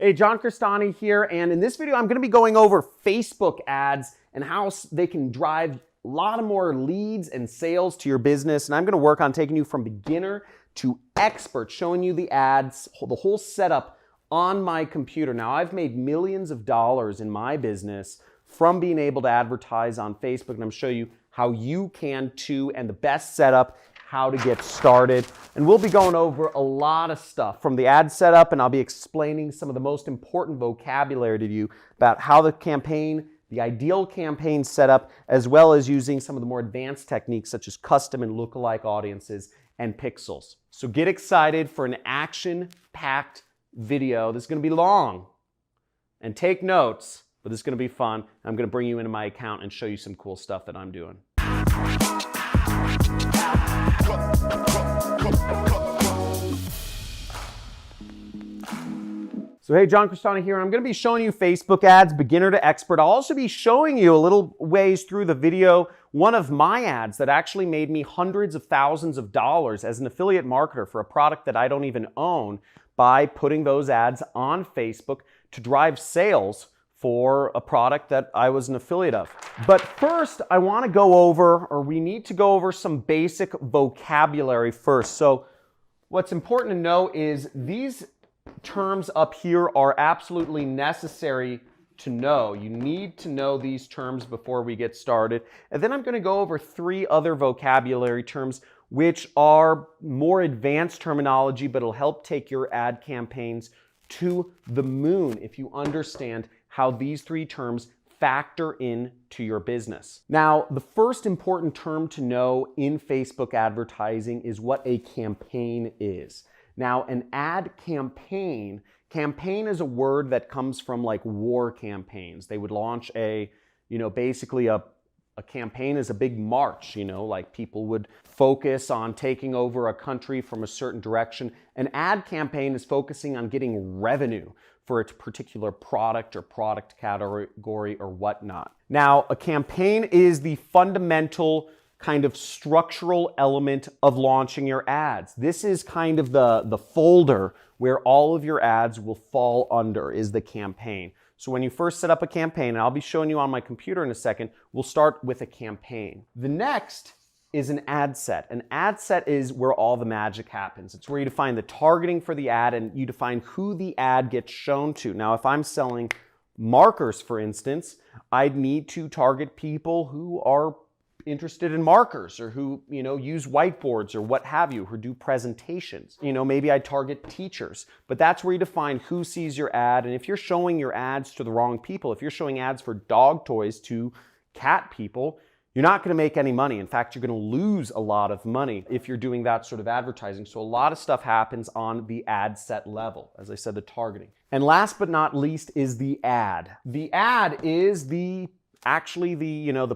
Hey, John Crestani here, and in this video I'm going to be going over Facebook ads and how they can drive a lot of more leads and sales to your business. And I'm going to work on taking you from beginner to expert, showing you the ads, the whole setup on my computer. Now, I've made millions of dollars in my business from being able to advertise on Facebook, and I'm going to show you how you can too, and the best setup, how to get started. And we'll be going over a lot of stuff from the ad setup, and I'll be explaining some of the most important vocabulary to you about how the campaign, the ideal campaign setup, as well as using some of the more advanced techniques such as custom and lookalike audiences and pixels. So get excited for an action-packed video. This is going to be long, and take notes, but this is going to be fun. I'm going to bring you into my account and show you some cool stuff that I'm doing. So hey, John Crestani here. I'm going to be showing you Facebook ads, beginner to expert. I'll also be showing you a little ways through the video one of my ads that actually made me hundreds of thousands of dollars as an affiliate marketer for a product that I don't even own by putting those ads on Facebook to drive sales for a product that I was an affiliate of. But first, I want to go over, or we need to go over some basic vocabulary first. So what's important to know is these terms up here are absolutely necessary to know. You need to know these terms before we get started. And then I'm going to go over 3 other vocabulary terms which are more advanced terminology, but it'll help take your ad campaigns to the moon if you understand how these 3 terms factor into your business. Now, the first important term to know in Facebook advertising is what a campaign is. Now, an ad campaign is a word that comes from like war campaigns. They would launch basically a campaign is a big march, like people would focus on taking over a country from a certain direction. An ad campaign is focusing on getting revenue for a particular product or product category or whatnot. Now, a campaign is the fundamental kind of structural element of launching your ads. This is kind of the folder where all of your ads will fall under, is the campaign. So when you first set up a campaign, and I'll be showing you on my computer in a second, we'll start with a campaign. The next is an ad set. An ad set is where all the magic happens. It's where you define the targeting for the ad and you define who the ad gets shown to. Now, if I'm selling markers, for instance, I'd need to target people who are interested in markers or who, use whiteboards or what have you, who do presentations. Maybe I target teachers, but that's where you define who sees your ad. And if you're showing your ads to the wrong people, if you're showing ads for dog toys to cat people, you're not going to make any money. In fact, you're going to lose a lot of money if you're doing that sort of advertising. So a lot of stuff happens on the ad set level, as I said, the targeting. And last but not least is the ad. The ad is the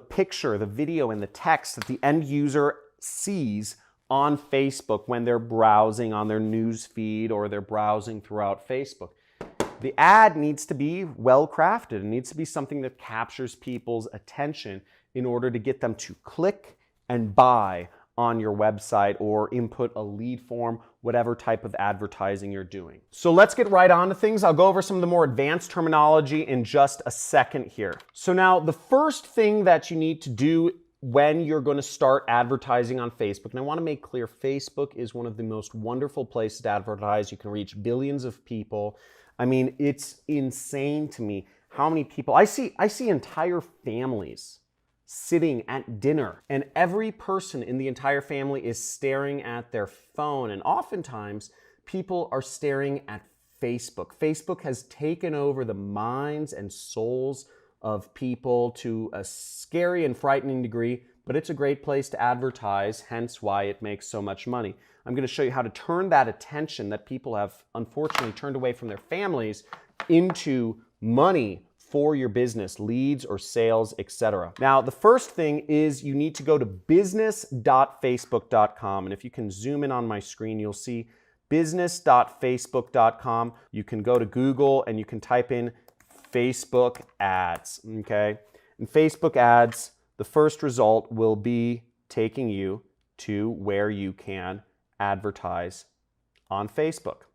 picture, the video, and the text that the end user sees on Facebook when they're browsing on their news feed or they're browsing throughout Facebook. The ad needs to be well crafted. It needs to be something that captures people's attention in order to get them to click and buy on your website or input a lead form, whatever type of advertising you're doing. So let's get right on to things. I'll go over some of the more advanced terminology in just a second here. So now the first thing that you need to do when you're going to start advertising on Facebook, and I want to make clear, Facebook is one of the most wonderful places to advertise. You can reach billions of people. I mean, it's insane to me how many people, I see entire families sitting at dinner, and every person in the entire family is staring at their phone, and oftentimes people are staring at Facebook. Facebook has taken over the minds and souls of people to a scary and frightening degree, but it's a great place to advertise, hence why it makes so much money. I'm going to show you how to turn that attention that people have unfortunately turned away from their families into money for your business, leads or sales, etc. Now, the first thing is you need to go to business.facebook.com. And if you can zoom in on my screen, you'll see business.facebook.com. You can go to Google and you can type in Facebook ads, okay? In Facebook ads, the first result will be taking you to where you can advertise on Facebook.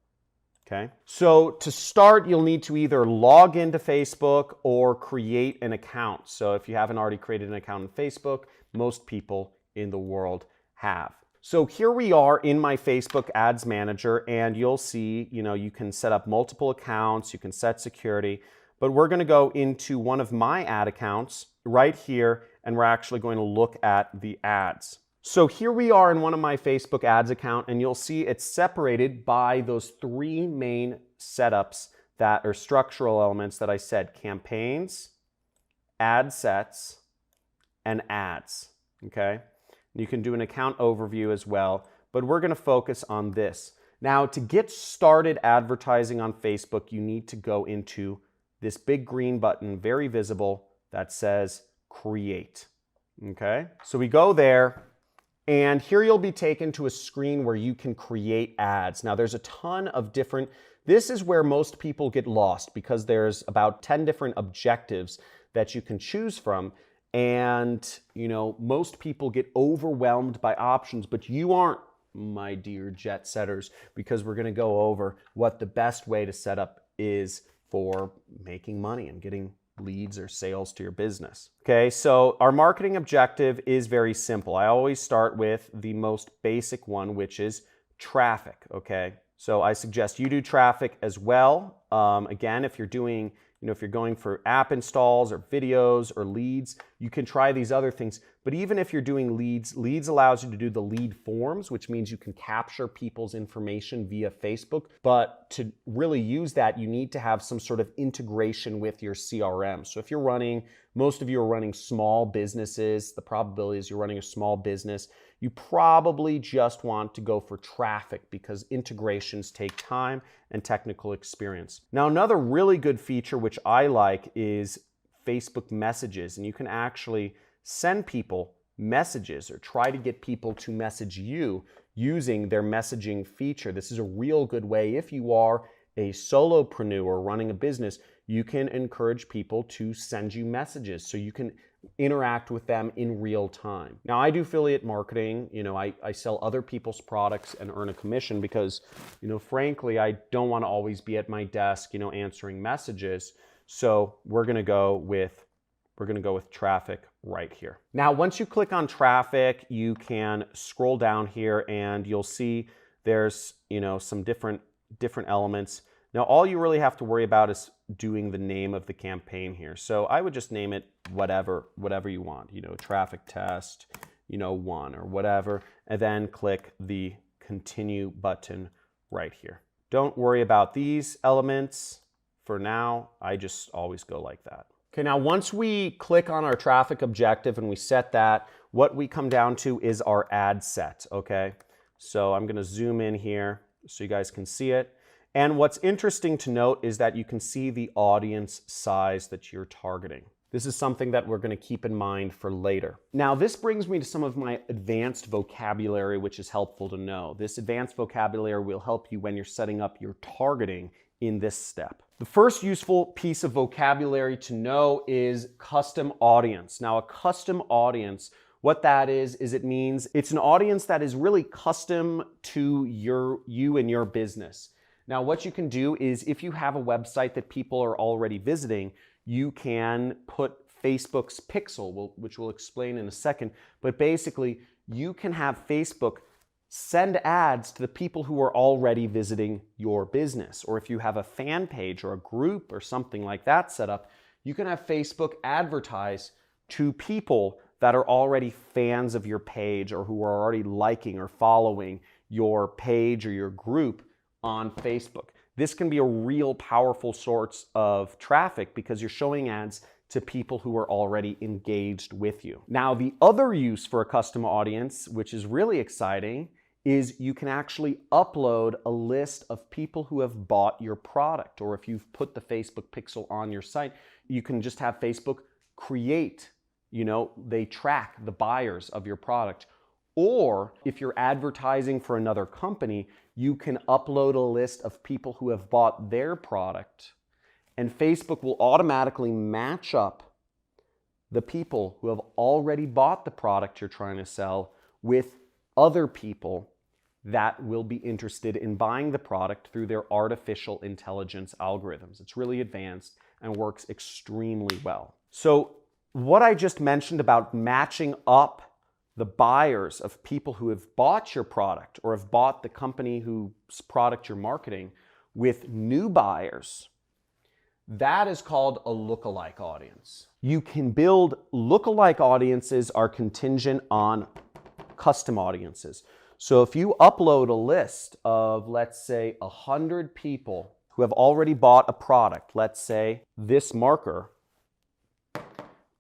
Okay, so to start, you'll need to either log into Facebook or create an account. So if you haven't already created an account on Facebook, most people in the world have. So here we are in my Facebook Ads Manager, and you'll see, you can set up multiple accounts, you can set security, but we're going to go into one of my ad accounts right here, and we're actually going to look at the ads. So here we are in one of my Facebook ads account, and you'll see it's separated by those three main setups that are structural elements that I said: campaigns, ad sets, and ads. Okay, you can do an account overview as well, but we're going to focus on this. Now, to get started advertising on Facebook, you need to go into this big green button, very visible, that says Create. Okay, so we go there. And here you'll be taken to a screen where you can create ads. Now there's a ton of different, this is where most people get lost because there's about 10 different objectives that you can choose from. And most people get overwhelmed by options, but you aren't, my dear jet setters, because we're gonna go over what the best way to set up is for making money and getting leads or sales to your business. Okay, so our marketing objective is very simple. I always start with the most basic one, which is traffic. Okay, so I suggest you do traffic as well. Again, if you're doing, if you're going for app installs or videos or leads, you can try these other things. But even if you're doing leads allows you to do the lead forms, which means you can capture people's information via Facebook. But to really use that, you need to have some sort of integration with your CRM. So if you're running, most of you are running small businesses, the probability is you're running a small business, you probably just want to go for traffic because integrations take time and technical experience. Now, another really good feature which I like is Facebook messages, and you can actually send people messages or try to get people to message you using their messaging feature. This is a real good way. If you are a solopreneur running a business, you can encourage people to send you messages so you can interact with them in real time. Now, I do affiliate marketing. I sell other people's products and earn a commission because, frankly, I don't want to always be at my desk, answering messages. So we're going to go with traffic right here. Now, once you click on traffic, you can scroll down here and you'll see there's, some different elements. Now, all you really have to worry about is doing the name of the campaign here. So I would just name it whatever you want, traffic test, 1 or whatever, and then click the continue button right here. Don't worry about these elements. For now, I just always go like that. Okay, now once we click on our traffic objective and we set that, what we come down to is our ad set, okay? So I'm gonna zoom in here so you guys can see it. And what's interesting to note is that you can see the audience size that you're targeting. This is something that we're going to keep in mind for later. Now, this brings me to some of my advanced vocabulary, which is helpful to know. This advanced vocabulary will help you when you're setting up your targeting in this step. The first useful piece of vocabulary to know is custom audience. Now, a custom audience, what that is it means it's an audience that is really custom to you and your business. Now, what you can do is if you have a website that people are already visiting, you can put Facebook's pixel, which we'll explain in a second, but basically you can have Facebook send ads to the people who are already visiting your business. Or if you have a fan page or a group or something like that set up, you can have Facebook advertise to people that are already fans of your page or who are already liking or following your page or your group on Facebook. This can be a real powerful source of traffic because you're showing ads to people who are already engaged with you. Now, the other use for a custom audience, which is really exciting, is you can actually upload a list of people who have bought your product. Or if you've put the Facebook pixel on your site, you can just have Facebook create, they track the buyers of your product. Or if you're advertising for another company, you can upload a list of people who have bought their product, and Facebook will automatically match up the people who have already bought the product you're trying to sell with other people that will be interested in buying the product through their artificial intelligence algorithms. It's really advanced and works extremely well. So what I just mentioned about matching up the buyers of people who have bought your product or have bought the company whose product you're marketing with new buyers, that is called a lookalike audience. You can build lookalike audiences are contingent on custom audiences. So if you upload a list of, let's say, 100 people who have already bought a product, let's say this marker,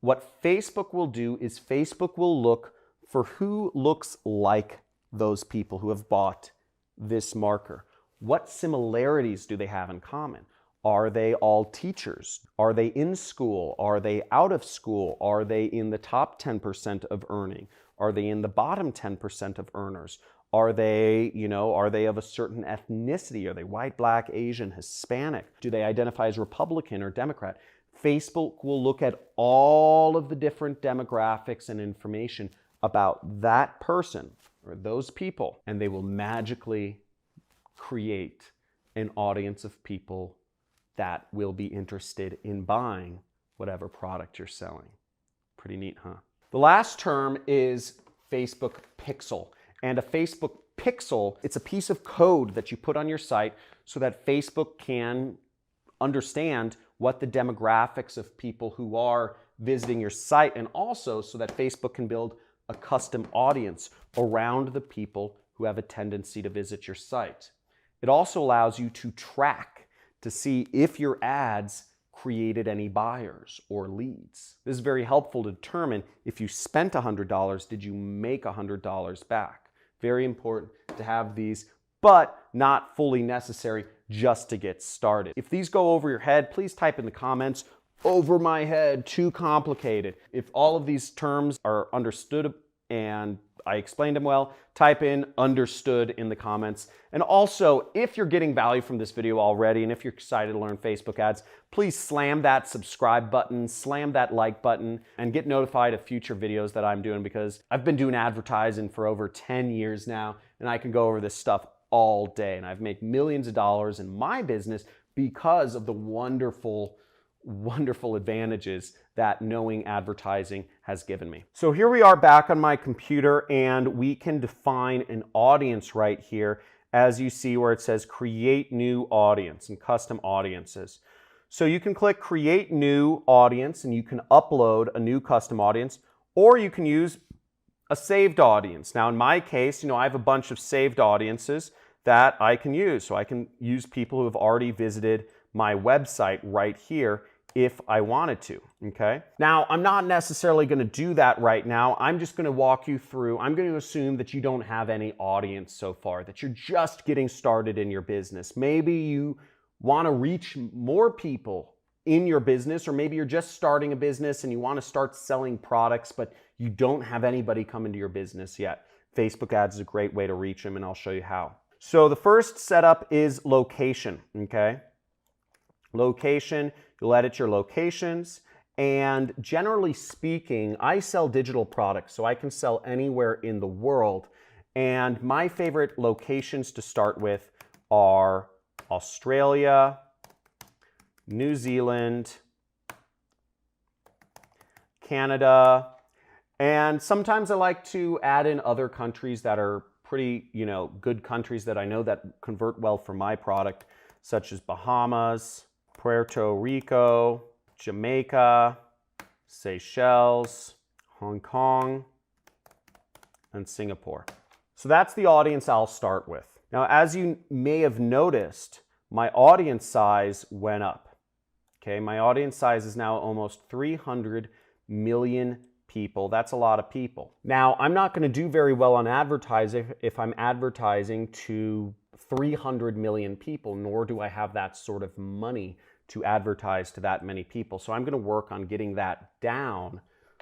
what Facebook will do is Facebook will look for who looks like those people who have bought this marker. What similarities do they have in common? Are they all teachers? Are they in school? Are they out of school? Are they in the top 10% of earning? Are they in the bottom 10% of earners? Are they, are they of a certain ethnicity? Are they white, black, Asian, Hispanic? Do they identify as Republican or Democrat? Facebook will look at all of the different demographics and information about that person or those people, and they will magically create an audience of people that will be interested in buying whatever product you're selling. Pretty neat, huh? The last term is Facebook Pixel. And a Facebook Pixel, it's a piece of code that you put on your site so that Facebook can understand what the demographics of people who are visiting your site, and also so that Facebook can build a custom audience around the people who have a tendency to visit your site. It also allows you to track to see if your ads created any buyers or leads. This is very helpful to determine if you spent $100, did you make $100 back? Very important to have these, but not fully necessary just to get started. If these go over your head, please type in the comments, over my head, too complicated. If all of these terms are understood and I explained them well, type in understood in the comments. And also, if you're getting value from this video already, and if you're excited to learn Facebook ads, please slam that subscribe button, slam that like button, and get notified of future videos that I'm doing, because I've been doing advertising for over 10 years now, and I can go over this stuff all day. And I've made millions of dollars in my business because of the wonderful advantages that knowing advertising has given me. So here we are back on my computer, and we can define an audience right here, as you see where it says create new audience and custom audiences. So you can click create new audience and you can upload a new custom audience, or you can use a saved audience. Now in my case, I have a bunch of saved audiences that I can use. So I can use people who have already visited my website right here if I wanted to, okay? Now, I'm not necessarily gonna do that right now. I'm just gonna walk you through. I'm gonna assume that you don't have any audience so far, that you're just getting started in your business. Maybe you wanna reach more people in your business, or maybe you're just starting a business and you wanna start selling products, but you don't have anybody come into your business yet. Facebook ads is a great way to reach them, and I'll show you how. So the first setup is location, okay? Location, you'll edit your locations, and generally speaking, I sell digital products, so I can sell anywhere in the world, and my favorite locations to start with are Australia, New Zealand, Canada, and sometimes I like to add in other countries that are pretty, good countries that I know that convert well for my product, such as Bahamas, Puerto Rico, Jamaica, Seychelles, Hong Kong, and Singapore. So that's the audience I'll start with. Now, as you may have noticed, my audience size went up. Okay, my audience size is now almost 300 million people. That's a lot of people. Now, I'm not going to do very well on advertising if I'm advertising to 300 million people, nor do I have that sort of money to advertise to that many people. So I'm going to work on getting that down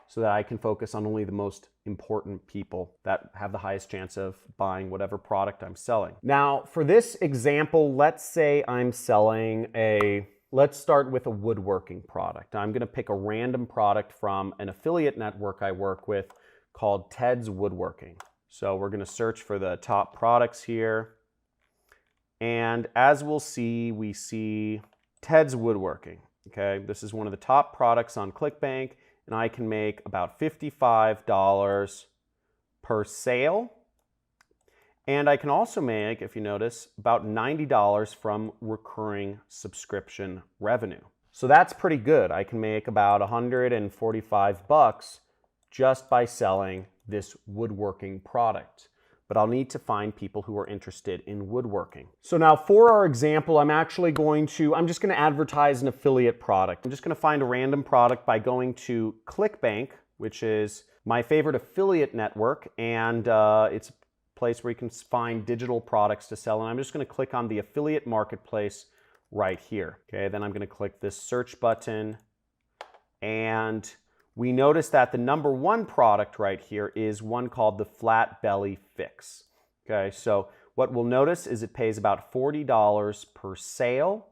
so that I can focus on only the most important people that have the highest chance of buying whatever product I'm selling. Now, for this example, let's say I'm selling let's start with a woodworking product. I'm going to pick a random product from an affiliate network I work with called Ted's Woodworking. So we're going to search for the top products here. And as we'll see, we see Ted's Woodworking. Okay, this is one of the top products on ClickBank, and I can make about $55 per sale. And I can also make, if you notice, about $90 from recurring subscription revenue. So that's pretty good. I can make about 145 bucks just by selling this woodworking product. But I'll need to find people who are interested in woodworking. So now for our example, I'm just going to advertise an affiliate product. I'm just going to find a random product by going to ClickBank, which is my favorite affiliate network, and it's a place where you can find digital products to sell. And I'm just going to click on the affiliate marketplace right here. Okay, then I'm going to click this search button, and we notice that the number one product right here is one called the Flat Belly Fix. Okay, so what we'll notice is it pays about $40 per sale,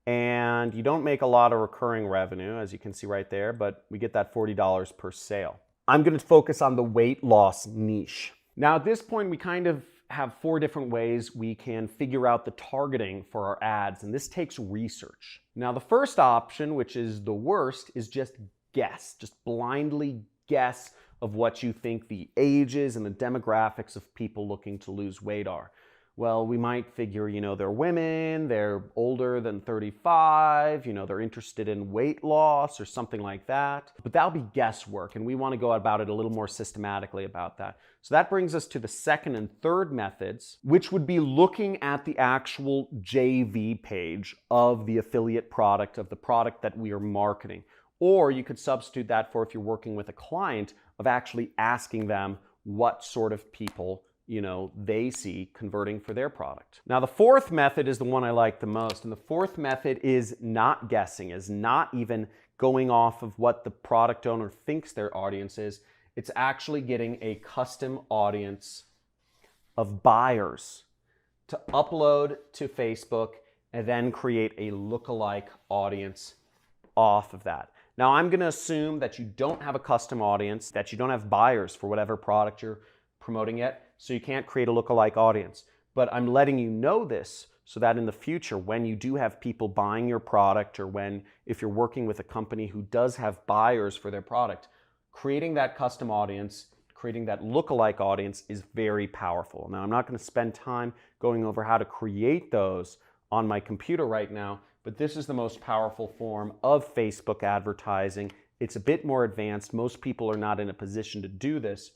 and you don't make a lot of recurring revenue, as you can see right there, but we get that $40 per sale. I'm going to focus on the weight loss niche. Now at this point, we kind of have 4 different ways we can figure out the targeting for our ads, and this takes research. Now the first option, which is the worst, is just blindly guess of what you think the ages and the demographics of people looking to lose weight are. Well, we might figure, they're women, they're older than 35, they're interested in weight loss or something like that. But that'll be guesswork, and we want to go about it a little more systematically about that. So that brings us to the second and third methods, which would be looking at the actual JV page of the affiliate product, of the product that we are marketing. Or you could substitute that for, if you're working with a client, of actually asking them what sort of people they see converting for their product. Now the fourth method is the one I like the most, and the fourth method is not guessing, is not even going off of what the product owner thinks their audience is. It's actually getting a custom audience of buyers to upload to Facebook and then create a lookalike audience off of that. Now I'm going to assume that you don't have a custom audience, that you don't have buyers for whatever product you're promoting yet, so you can't create a lookalike audience. But I'm letting you know this so that in the future, when you do have people buying your product, or if you're working with a company who does have buyers for their product, creating that custom audience, creating that lookalike audience is very powerful. Now I'm not going to spend time going over how to create those on my computer right now, but this is the most powerful form of Facebook advertising. It's a bit more advanced. Most people are not in a position to do this,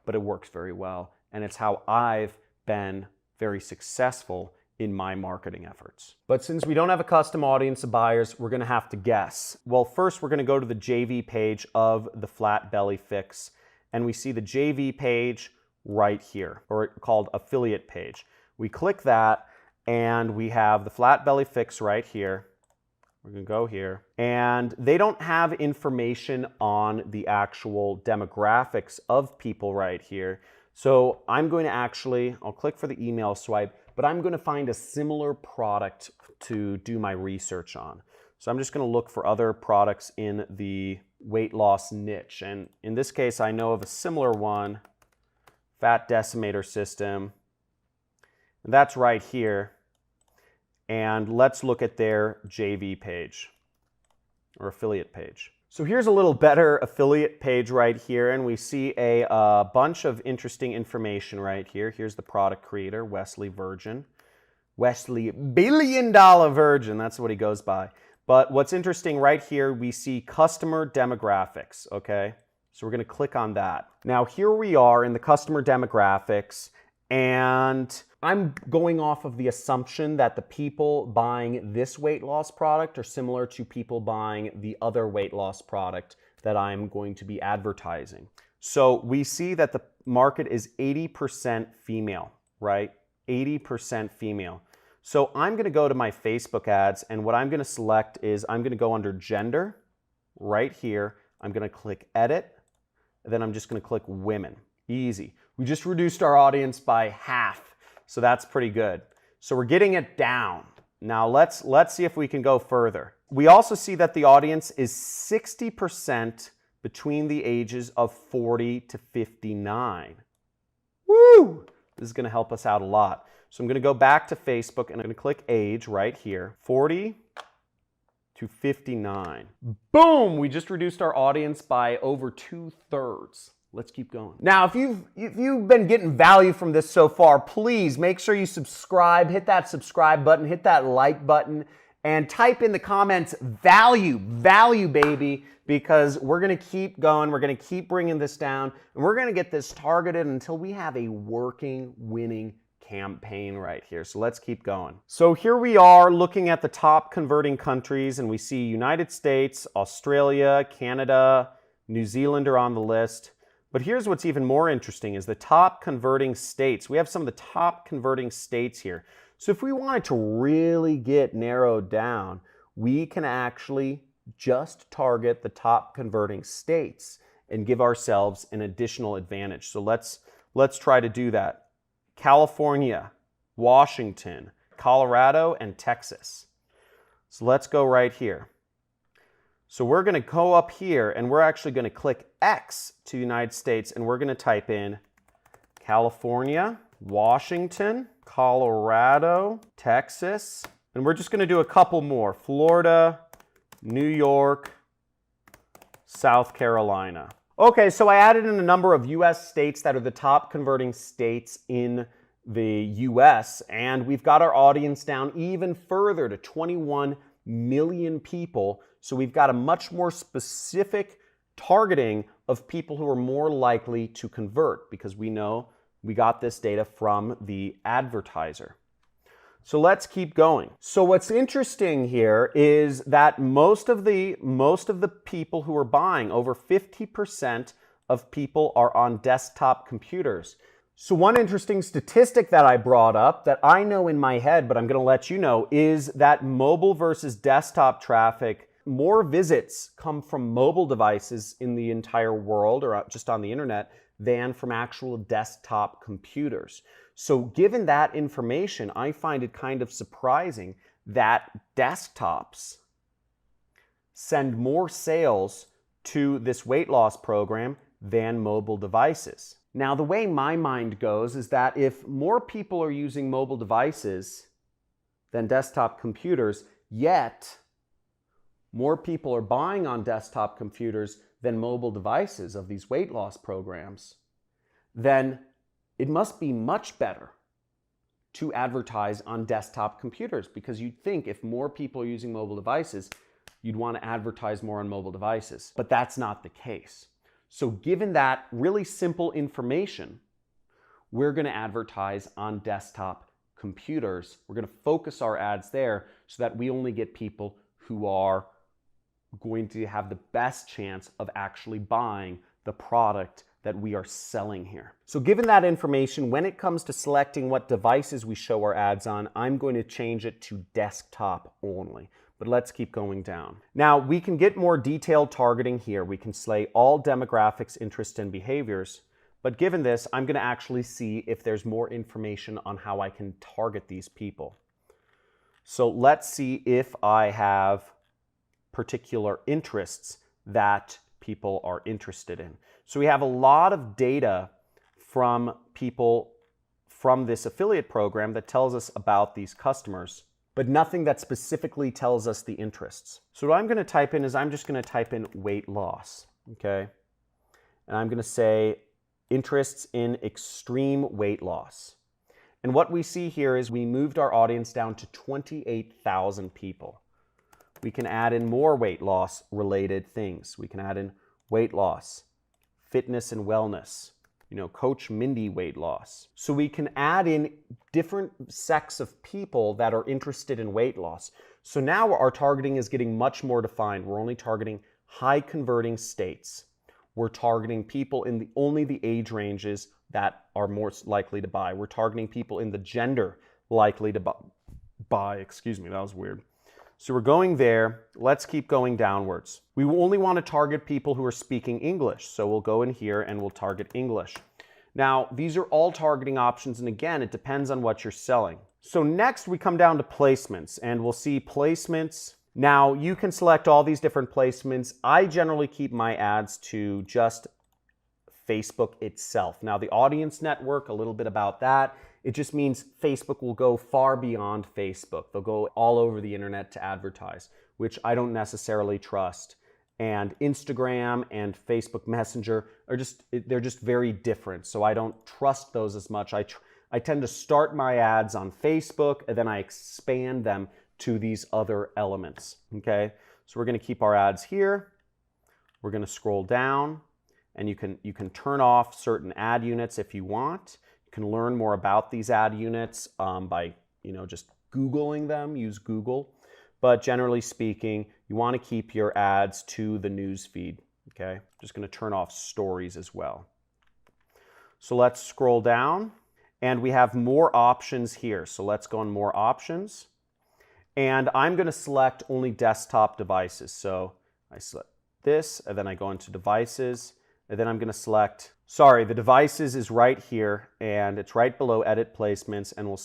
but it works very well. And it's how I've been very successful in my marketing efforts. But since we don't have a custom audience of buyers, we're going to have to guess. Well, first we're going to go to the JV page of the Flat Belly Fix, and we see the JV page right here, or called affiliate page. We click that, and we have the Flat Belly Fix right here. We're going to go here, and they don't have information on the actual demographics of people right here. So I'm going to I'll click for the email swipe, but I'm going to find a similar product to do my research on. So I'm just going to look for other products in the weight loss niche. And in this case, I know of a similar one, Fat Decimator System. And that's right here. And let's look at their JV page or affiliate page. So here's a little better affiliate page right here, and we see a bunch of interesting information right here. Here's the product creator, Wesley Virgin. Wesley Billion Dollar Virgin, that's what he goes by. But what's interesting right here, we see customer demographics, okay? So we're gonna click on that. Now here we are in the customer demographics, and I'm going off of the assumption that the people buying this weight loss product are similar to people buying the other weight loss product that I'm going to be advertising. So we see that the market is 80% female, right? 80% female. So I'm going to go to my Facebook ads, and what I'm going to select is I'm going to go under gender right here. I'm going to click edit, and then I'm just going to click women. Easy. We just reduced our audience by half. So that's pretty good. So we're getting it down. Now let's see if we can go further. We also see that the audience is 60% between the ages of 40 to 59. Woo! This is going to help us out a lot. So I'm going to go back to Facebook and I'm going to click age right here, 40 to 59. Boom! We just reduced our audience by over 2/3. Let's keep going. Now, if you've been getting value from this so far, please make sure you subscribe, hit that subscribe button, hit that like button, and type in the comments value, baby, because we're going to keep going. We're going to keep bringing this down, and we're going to get this targeted until we have a working, winning campaign right here. So let's keep going. So here we are looking at the top converting countries, and we see United States, Australia, Canada, New Zealand are on the list. But here's what's even more interesting is the top converting states. We have some of the top converting states here. So if we wanted to really get narrowed down, we can actually just target the top converting states and give ourselves an additional advantage. So let's try to do that. California, Washington, Colorado, and Texas. So let's go right here. So we're going to go up here and we're actually going to click X to United States and we're going to type in California, Washington, Colorado, Texas, and we're just going to do a couple more. Florida, New York, South Carolina. Okay, so I added in a number of US states that are the top converting states in the US, and we've got our audience down even further to 21 million people. So we've got a much more specific targeting of people who are more likely to convert because we know we got this data from the advertiser. So let's keep going. So what's interesting here is that most of the people who are buying, over 50% of people are on desktop computers. So one interesting statistic that I brought up that I know in my head, but I'm going to let you know, is that mobile versus desktop traffic, more visits come from mobile devices in the entire world or just on the internet than from actual desktop computers. So given that information, I find it kind of surprising that desktops send more sales to this weight loss program than mobile devices. Now, the way my mind goes is that if more people are using mobile devices than desktop computers, yet more people are buying on desktop computers than mobile devices of these weight loss programs, then it must be much better to advertise on desktop computers, because you'd think if more people are using mobile devices, you'd want to advertise more on mobile devices. But that's not the case. So given that really simple information, we're going to advertise on desktop computers. We're going to focus our ads there so that we only get people who are going to have the best chance of actually buying the product that we are selling here. So given that information, when it comes to selecting what devices we show our ads on, I'm going to change it to desktop only. But let's keep going down. Now, we can get more detailed targeting here. We can select all demographics, interests, and behaviors. But given this, I'm going to actually see if there's more information on how I can target these people. So let's see if I have particular interests that people are interested in. So we have a lot of data from people from this affiliate program that tells us about these customers, but nothing that specifically tells us the interests. So what I'm going to type in is I'm just going to type in weight loss, okay? And I'm going to say interests in extreme weight loss. And what we see here is we moved our audience down to 28,000 people. We can add in more weight loss related things. We can add in weight loss, fitness and wellness, Coach Mindy weight loss. So we can add in different sects of people that are interested in weight loss. So now our targeting is getting much more defined. We're only targeting high converting states. We're targeting people in only the age ranges that are most likely to buy. We're targeting people in the gender likely to buy. Excuse me, that was weird. So we're going there. Let's keep going downwards. We only want to target people who are speaking English. So we'll go in here and we'll target English. Now, these are all targeting options. And again, it depends on what you're selling. So next we come down to placements and we'll see placements. Now you can select all these different placements. I generally keep my ads to just Facebook itself. Now, the audience network, a little bit about that. It just means Facebook will go far beyond Facebook. They'll go all over the internet to advertise, which I don't necessarily trust. And Instagram and Facebook Messenger they're just very different. So I don't trust those as much. I tend to start my ads on Facebook and then I expand them to these other elements, okay? So we're gonna keep our ads here. We're gonna scroll down and you can turn off certain ad units if you want. You can learn more about these ad units by just Googling them, use Google. But generally speaking, you want to keep your ads to the news feed, okay? I'm just going to turn off stories as well. So let's scroll down and we have more options here. So let's go on more options. And I'm going to select only desktop devices. So I select this and then I go into devices and then I'm going to select, the devices is right here and it's right below edit placements and we'll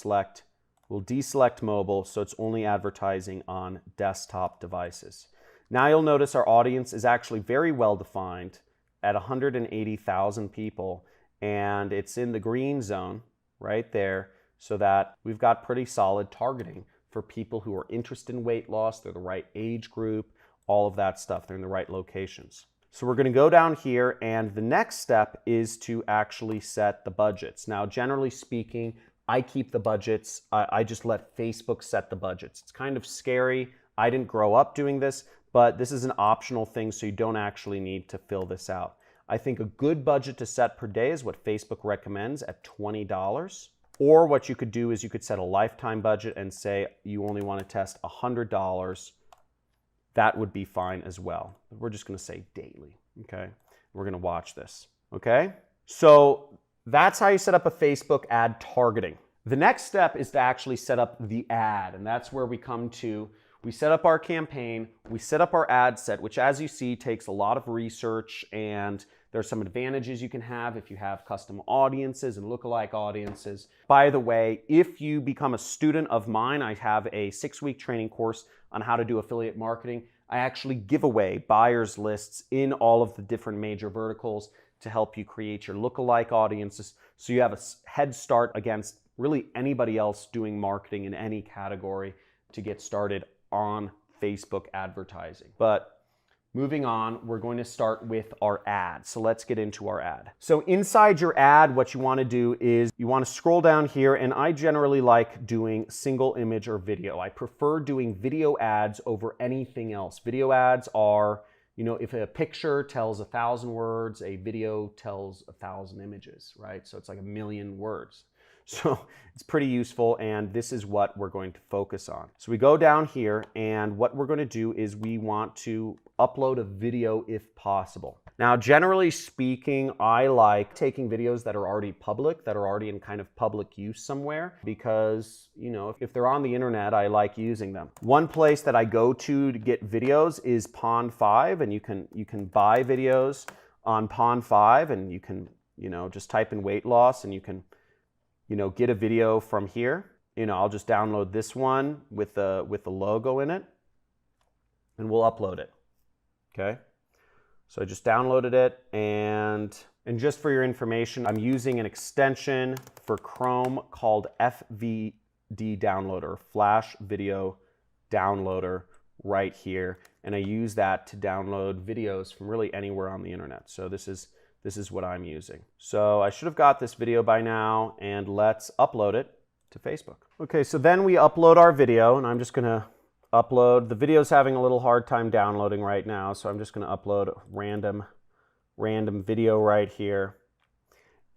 deselect mobile, so it's only advertising on desktop devices. Now you'll notice our audience is actually very well defined at 180,000 people, and it's in the green zone right there, so that we've got pretty solid targeting for people who are interested in weight loss. They're the right age group, all of that stuff. They're in the right locations. So we're going to go down here, and the next step is to actually set the budgets. Now, generally speaking, I keep the budgets. I just let Facebook set the budgets. It's kind of scary. I didn't grow up doing this, but this is an optional thing, so you don't actually need to fill this out. I think a good budget to set per day is what Facebook recommends at $20. Or what you could do is you could set a lifetime budget and say you only want to test $100. That would be fine as well. We're just going to say daily, okay? We're going to watch this, okay? So that's how you set up a Facebook ad targeting. The next step is to actually set up the ad, and that's where we come to, we set up our campaign, we set up our ad set, which as you see takes a lot of research, and there's some advantages you can have if you have custom audiences and lookalike audiences. By the way, if you become a student of mine, I have a 6-week training course on how to do affiliate marketing. I actually give away buyers lists in all of the different major verticals to help you create your lookalike audiences, so you have a head start against really anybody else doing marketing in any category to get started on Facebook advertising. But moving on, we're going to start with our ad. So let's get into our ad. So inside your ad, what you want to do is you want to scroll down here, and I generally like doing single image or video. I prefer doing video ads over anything else. Video ads are, if a picture tells 1,000 words, a video tells 1,000 images, right? So it's like 1,000,000 words. So it's pretty useful, and this is what we're going to focus on. So we go down here, and what we're going to do is we want to upload a video if possible. Now, generally speaking, I like taking videos that are already public, that are already in kind of public use somewhere, because, if they're on the internet, I like using them. One place that I go to get videos is Pond 5, and you can buy videos on Pond 5, and you can, just type in weight loss, and you can get a video from here. I'll just download this one with the logo in it, and we'll upload it, okay? So I just downloaded it, and just for your information, I'm using an extension for Chrome called FVD Downloader, Flash Video Downloader, right here, and I use that to download videos from really anywhere on the internet. So this is what I'm using. So I should have got this video by now, and let's upload it to Facebook. Okay, so then we upload our video, and I'm just gonna upload. The video's having a little hard time downloading right now, so I'm just gonna upload a random video right here.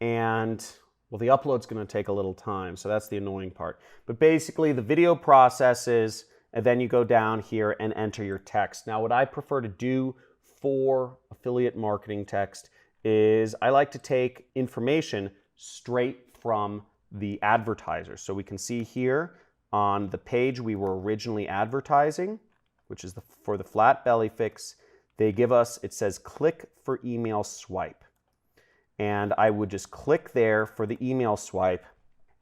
And, well, the upload's gonna take a little time, so that's the annoying part. But basically, the video processes, and then you go down here and enter your text. Now, what I prefer to do for affiliate marketing text is I like to take information straight from the advertiser. So we can see here on the page we were originally advertising, which is for the flat belly fix, they give us, it says click for email swipe. And I would just click there for the email swipe,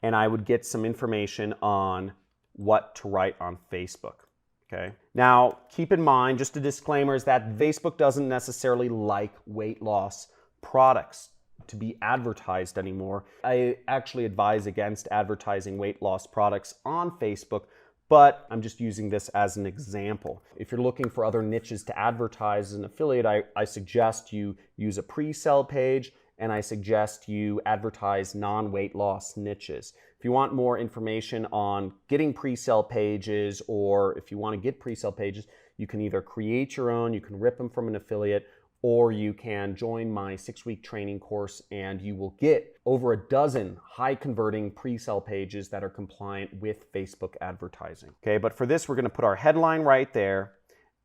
and I would get some information on what to write on Facebook. Okay. Now, keep in mind, just a disclaimer, is that Facebook doesn't necessarily like weight loss products. to be advertised anymore. I actually advise against advertising weight loss products on Facebook, but I'm just using this as an example. If you're looking for other niches to advertise as an affiliate, I suggest you use a pre-sell page, and I suggest you advertise non-weight loss niches. If you want more information on getting pre-sell pages, or if you want to get pre-sell pages, you can either create your own, you can rip them from an affiliate, or you can join my 6-week training course and you will get over a dozen high converting pre-sell pages that are compliant with Facebook advertising. Okay, but for this, we're going to put our headline right there,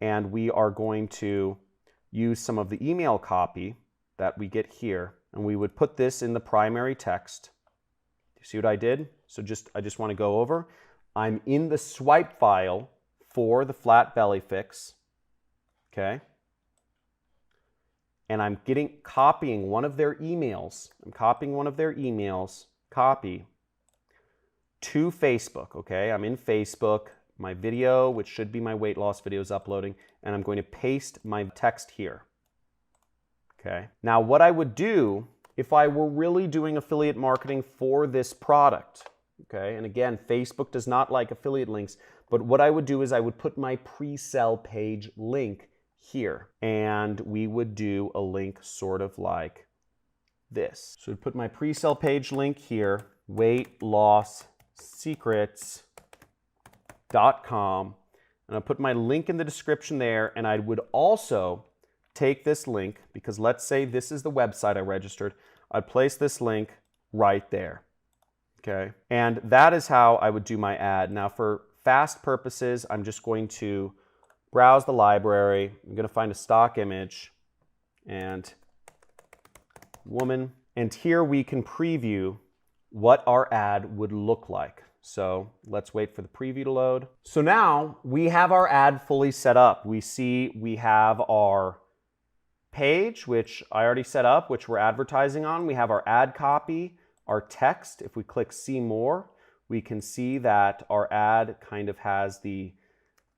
and we are going to use some of the email copy that we get here, and we would put this in the primary text. You see what I did? So I just want to go over. I'm in the swipe file for the flat belly fix. Okay. And I'm copying one of their emails. I'm copying one of their emails, copy, to Facebook, okay? I'm in Facebook, my video, which should be my weight loss video, is uploading, and I'm going to paste my text here, okay? Now, what I would do if I were really doing affiliate marketing for this product, okay? And again, Facebook does not like affiliate links, but what I would do is I would put my pre-sell page link here, and we would do a link sort of like this. So I'd put my pre-sell page link here, weightlossecrets.com, and I'll put my link in the description there, and I would also take this link, because let's say this is the website I registered, I'd place this link right there, okay? And that is how I would do my ad. Now for fast purposes, I'm just going to browse the library. I'm going to find a stock image and woman. And here we can preview what our ad would look like. So let's wait for the preview to load. So now we have our ad fully set up. We see we have our page, which I already set up, which we're advertising on. We have our ad copy, our text. If we click see more, we can see that our ad kind of has the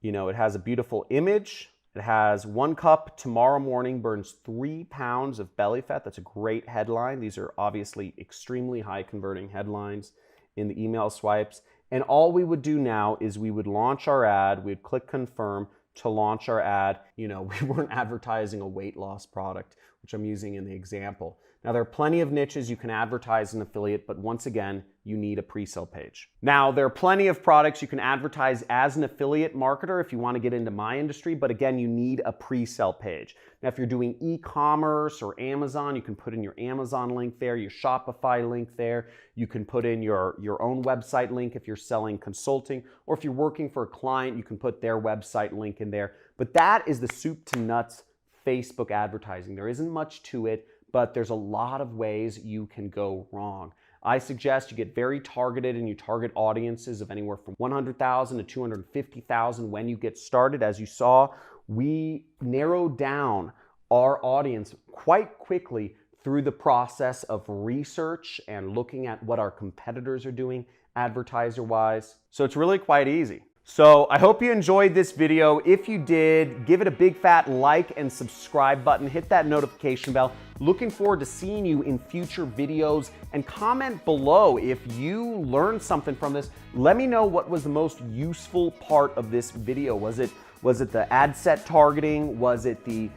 it has a beautiful image. It has 1 cup tomorrow morning burns 3 pounds of belly fat. That's a great headline. These are obviously extremely high converting headlines in the email swipes. And all we would do now is we would launch our ad. We'd click confirm to launch our ad. We weren't advertising a weight loss product, which I'm using in the example. Now, there are plenty of niches you can advertise an affiliate, but once again, you need a pre-sell page. Now, there are plenty of products you can advertise as an affiliate marketer if you want to get into my industry, but again, you need a pre-sell page. Now, if you're doing e-commerce or Amazon, you can put in your Amazon link there, your Shopify link there. You can put in your own website link if you're selling consulting, or if you're working for a client, you can put their website link in there. But that is the soup to nuts Facebook advertising. There isn't much to it, but there's a lot of ways you can go wrong. I suggest you get very targeted and you target audiences of anywhere from 100,000 to 250,000 when you get started. As you saw, we narrowed down our audience quite quickly through the process of research and looking at what our competitors are doing advertiser-wise. So it's really quite easy. So I hope you enjoyed this video. If you did, give it a big fat like and subscribe button. Hit that notification bell. Looking forward to seeing you in future videos, and comment below if you learned something from this. Let me know what was the most useful part of this video. Was it the ad set targeting? Was it the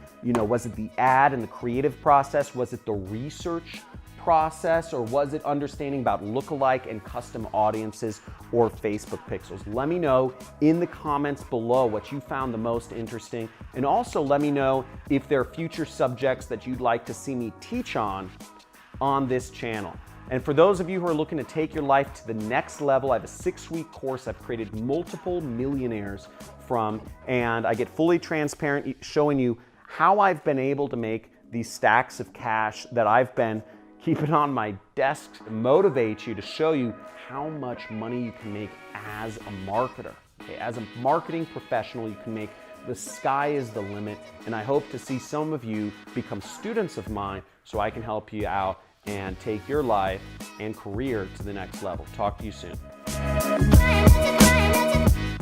ad and the creative process? Was it the research process, or was it understanding about lookalike and custom audiences or Facebook pixels? Let me know in the comments below what you found the most interesting, and also let me know if there are future subjects that you'd like to see me teach on this channel. And for those of you who are looking to take your life to the next level, I have a 6-week course I've created multiple millionaires from, and I get fully transparent showing you how I've been able to make these stacks of cash that I've been keeping on my desk to motivate you, to show you how much money you can make as a marketer. Okay, as a marketing professional, you can make, the sky is the limit, and I hope to see some of you become students of mine so I can help you out and take your life and career to the next level. Talk to you soon.